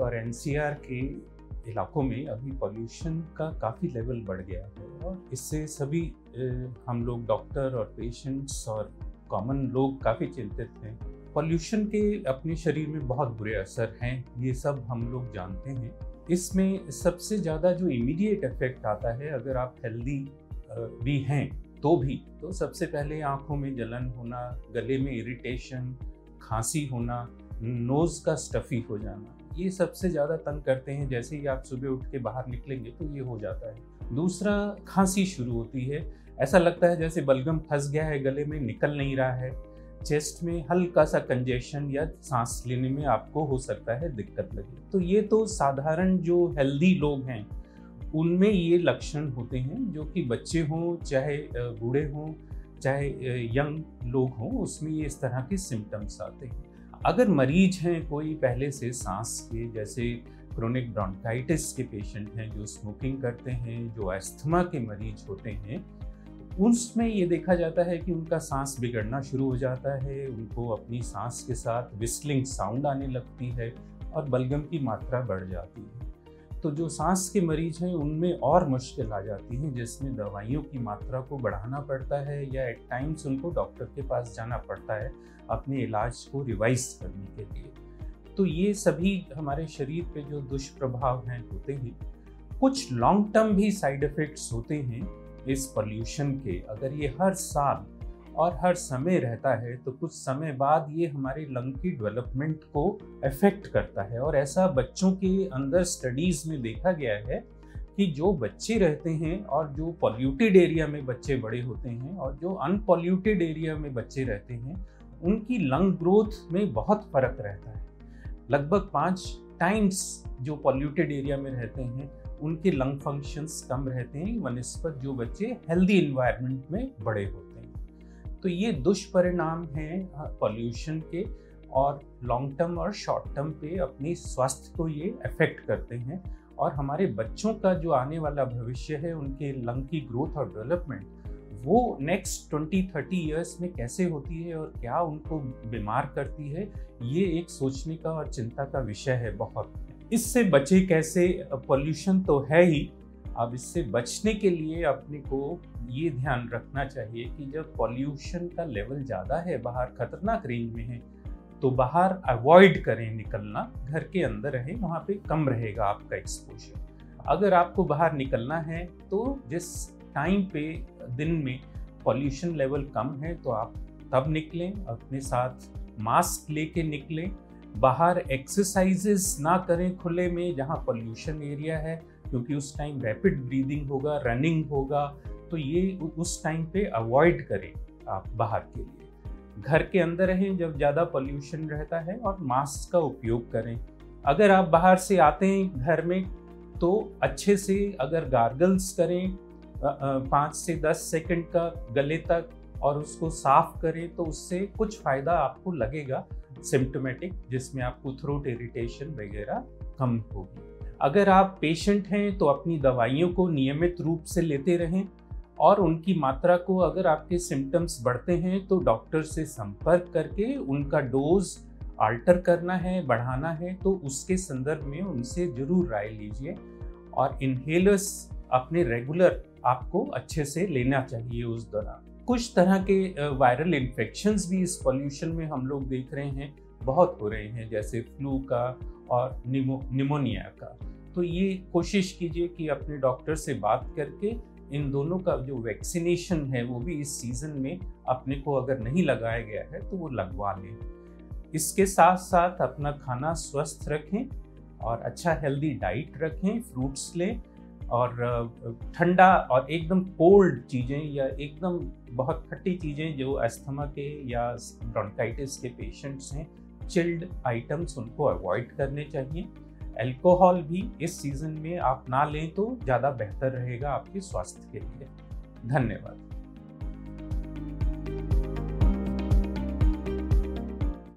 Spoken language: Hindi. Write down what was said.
और एनसीआर के इलाकों में अभी पॉल्यूशन का काफ़ी लेवल बढ़ गया है और इससे सभी हम लोग डॉक्टर और पेशेंट्स और कॉमन लोग काफ़ी चिंतित हैं। पॉल्यूशन के अपने शरीर में बहुत बुरे असर हैं, ये सब हम लोग जानते हैं। इसमें सबसे ज़्यादा जो इमीडिएट इफेक्ट आता है, अगर आप हेल्दी भी हैं तो सबसे पहले आँखों में जलन होना, गले में इरिटेशन, खांसी होना, नोज़ का स्टफ़ी हो जाना, ये सबसे ज़्यादा तंग करते हैं। जैसे ही आप सुबह उठ के बाहर निकलेंगे तो ये हो जाता है। दूसरा, खांसी शुरू होती है, ऐसा लगता है जैसे बलगम फंस गया है गले में, निकल नहीं रहा है। चेस्ट में हल्का सा कंजेशन या सांस लेने में आपको हो सकता है दिक्कत लगे। तो ये तो साधारण जो हेल्दी लोग हैं उनमें ये लक्षण होते हैं, जो कि बच्चे हों चाहे बूढ़े हों चाहे यंग लोग हों, उसमें ये इस तरह के सिम्टम्स आते हैं। अगर मरीज हैं कोई पहले से सांस के, जैसे क्रोनिक ब्रोंकाइटिस के पेशेंट हैं, जो स्मोकिंग करते हैं, जो अस्थमा के मरीज होते हैं, उसमें ये देखा जाता है कि उनका सांस बिगड़ना शुरू हो जाता है, उनको अपनी सांस के साथ विस्लिंग साउंड आने लगती है और बलगम की मात्रा बढ़ जाती है। तो जो सांस के मरीज हैं उनमें और मुश्किल आ जाती है, जिसमें दवाइयों की मात्रा को बढ़ाना पड़ता है या एट टाइम्स उनको डॉक्टर के पास जाना पड़ता है अपने इलाज को रिवाइज करने के लिए। तो ये सभी हमारे शरीर पे जो दुष्प्रभाव हैं होते हैं। कुछ लॉन्ग टर्म भी साइड इफ़ेक्ट्स होते हैं इस पॉल्यूशन के। अगर ये हर साल और हर समय रहता है तो कुछ समय बाद ये हमारे लंग की डेवलपमेंट को अफेक्ट करता है। और ऐसा बच्चों के अंदर स्टडीज़ में देखा गया है कि जो बच्चे रहते हैं और जो पॉल्यूटेड एरिया में बच्चे बड़े होते हैं और जो अनपॉल्यूटेड एरिया में बच्चे रहते हैं, उनकी लंग ग्रोथ में बहुत फ़र्क रहता है। लगभग 5 टाइम्स जो पॉल्यूटेड एरिया में रहते हैं उनके लंग फंक्शंस कम रहते हैं बनस्पत जो बच्चे हेल्दी इन्वायरमेंट में बड़े होते हैं। तो ये दुष्परिणाम हैं पॉल्यूशन के, और लॉन्ग टर्म और शॉर्ट टर्म पे अपनी स्वास्थ्य को ये अफेक्ट करते हैं। और हमारे बच्चों का जो आने वाला भविष्य है, उनके लंग की ग्रोथ और डेवलपमेंट, वो नेक्स्ट 20-30 ईयर्स में कैसे होती है और क्या उनको बीमार करती है, ये एक सोचने का और चिंता का विषय है बहुत। इससे बचे कैसे? पॉल्यूशन तो है ही, अब इससे बचने के लिए अपने को ये ध्यान रखना चाहिए कि जब पॉल्यूशन का लेवल ज़्यादा है, बाहर खतरनाक रेंज में है, तो बाहर अवॉइड करें निकलना, घर के अंदर रहें, वहाँ पे कम रहेगा आपका एक्सपोजर। अगर आपको बाहर निकलना है तो जिस टाइम पे दिन में पॉल्यूशन लेवल कम है तो आप तब निकलें, अपने साथ मास्क लेके निकलें। बाहर एक्सरसाइजेस ना करें खुले में जहाँ पॉल्यूशन एरिया है, क्योंकि उस टाइम रैपिड ब्रीदिंग होगा, रनिंग होगा, तो ये उस टाइम पे अवॉइड करें आप बाहर के लिए। घर के अंदर रहें जब ज़्यादा पॉल्यूशन रहता है और मास्क का उपयोग करें। अगर आप बाहर से आते हैं घर में तो अच्छे से अगर गार्गल्स करें 5 से 10 सेकंड का गले तक और उसको साफ करें तो उससे कुछ फ़ायदा आपको लगेगा सिम्टोमेटिक, जिसमें आपको थ्रोट इरिटेशन वगैरह कम होगी। अगर आप पेशेंट हैं तो अपनी दवाइयों को नियमित रूप से लेते रहें और उनकी मात्रा को, अगर आपके सिम्टम्स बढ़ते हैं तो डॉक्टर से संपर्क करके उनका डोज अल्टर करना है, बढ़ाना है, तो उसके संदर्भ में उनसे ज़रूर राय लीजिए। और इन्हेलर्स अपने रेगुलर आपको अच्छे से लेना चाहिए उस दौरान। कुछ तरह के वायरल इन्फेक्शंस भी इस पॉल्यूशन में हम लोग देख रहे हैं, बहुत हो रहे हैं, जैसे फ्लू का और निमोनिया का। तो ये कोशिश कीजिए कि अपने डॉक्टर से बात करके इन दोनों का जो वैक्सीनेशन है वो भी इस सीज़न में अपने को अगर नहीं लगाया गया है तो वो लगवा लें। इसके साथ साथ अपना खाना स्वस्थ रखें और अच्छा हेल्दी डाइट रखें, फ्रूट्स लें और ठंडा और एकदम कोल्ड चीज़ें या एकदम बहुत खट्टी चीज़ें जो अस्थमा के या ब्रोंकाइटिस के पेशेंट्स हैं, चिल्ड आइटम्स उनको अवॉइड करने चाहिए। अल्कोहल भी इस सीज़न में आप ना लें तो ज़्यादा बेहतर रहेगा आपके स्वास्थ्य के लिए। धन्यवाद।